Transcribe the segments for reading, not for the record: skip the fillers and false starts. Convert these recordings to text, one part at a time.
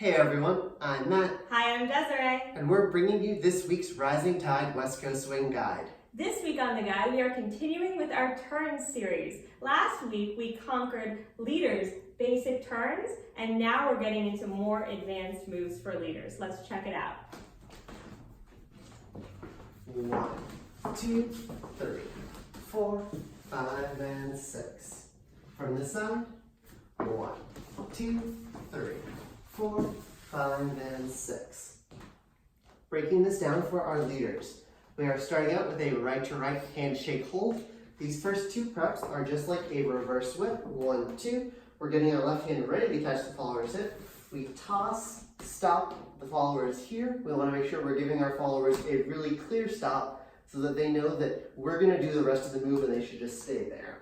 Hey everyone, I'm Matt. Hi, I'm Desiree. And we're bringing you this week's Rising Tide West Coast Swing Guide. This week on the guide, we are continuing with our turns series. Last week, we conquered leaders' basic turns, and now we're getting into more advanced moves for leaders. Let's check it out. 1, 2, 3, 4, 5, and 6. From this side, 1, 2, 3, 4, 5, and 6. Breaking this down for our leaders. We are starting out with a right-to-right handshake hold. These first two preps are just like a reverse whip. 1, 2. We're getting our left hand ready to catch the follower's hip. We toss, stop, the follower is here. We want to make sure we're giving our followers a really clear stop so that they know that we're going to do the rest of the move and they should just stay there.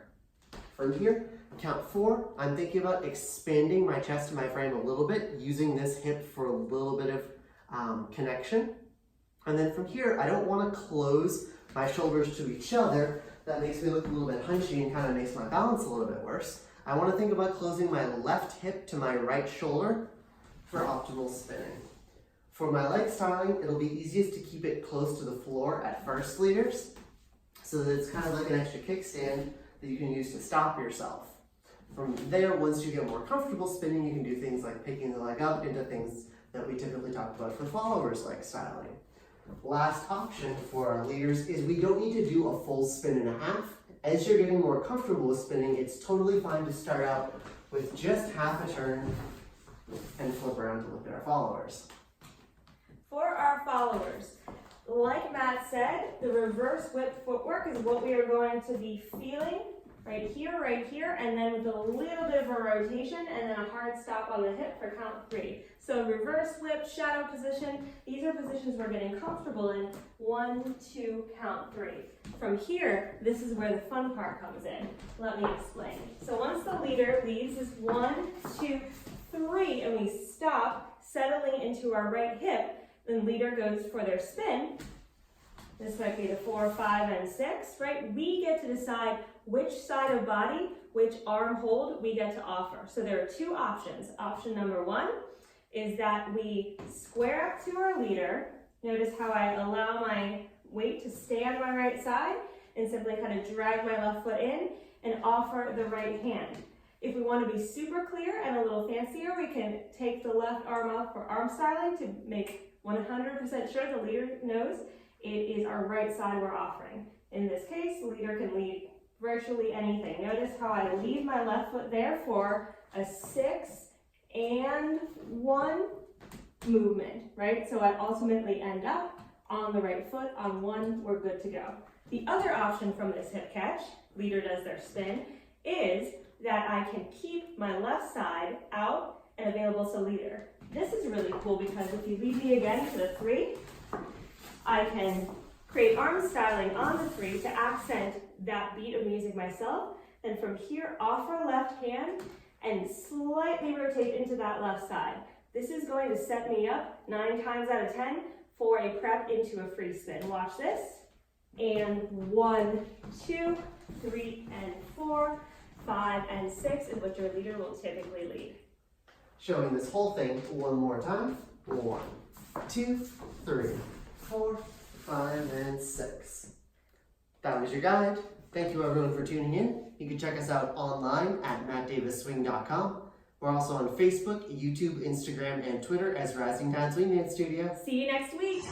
From here, count 4. I'm thinking about expanding my chest and my frame a little bit, using this hip for a little bit of connection. And then from here, I don't want to close my shoulders to each other. That makes me look a little bit hunchy and kind of makes my balance a little bit worse. I want to think about closing my left hip to my right shoulder for optimal spinning. For my leg styling, it'll be easiest to keep it close to the floor at first, leaders, so that it's kind of like an extra kickstand that you can use to stop yourself. From there, once you get more comfortable spinning, you can do things like picking the leg up into things that we typically talk about for followers leg styling. Last option for our leaders is we don't need to do a full spin and a half. As you're getting more comfortable with spinning, it's totally fine to start out with just half a turn and flip around to look at our followers. For our followers, like Matt said, the reverse whip footwork is what we are going to be feeling right here, and then with a little bit of a rotation and then a hard stop on the hip for count 3. So reverse whip, shadow position, these are positions we're getting comfortable in. 1, 2, count 3. From here, this is where the fun part comes in. Let me explain. So once the leader leaves this 1, 2, 3, and we stop, settling into our right hip, then leader goes for their spin. This might be the 4, 5, and 6, right? We get to decide which side of body, which arm hold we get to offer. So there are 2 options. Option number 1 is that we square up to our leader. Notice how I allow my weight to stay on my right side and simply kind of drag my left foot in and offer the right hand. If we want to be super clear and a little fancier, we can take the left arm up for arm styling to make 100% sure the leader knows it is our right side we're offering. In this case, the leader can lead virtually anything. Notice how I leave my left foot there for a 6 and 1 movement, right? So I ultimately end up on the right foot. On 1, we're good to go. The other option from this hip catch, leader does their spin, is that I can keep my left side out and available to leader. This is really cool because if you lead me again to the 3, I can create arm styling on the 3 to accent that beat of music myself. And from here, offer left hand and slightly rotate into that left side. This is going to set me up 9 times out of 10 for a prep into a free spin. Watch this. And 1, 2, 3, and 4, 5, and 6 is what your leader will typically lead. Showing this whole thing one more time. 1, 2, 3, 4, 5, and 6. That was your guide. Thank you everyone for tuning in. You can check us out online at mattdavisswing.com. We're also on Facebook, YouTube, Instagram, and Twitter as Rising Tide Swing Dance Studio. See you next week.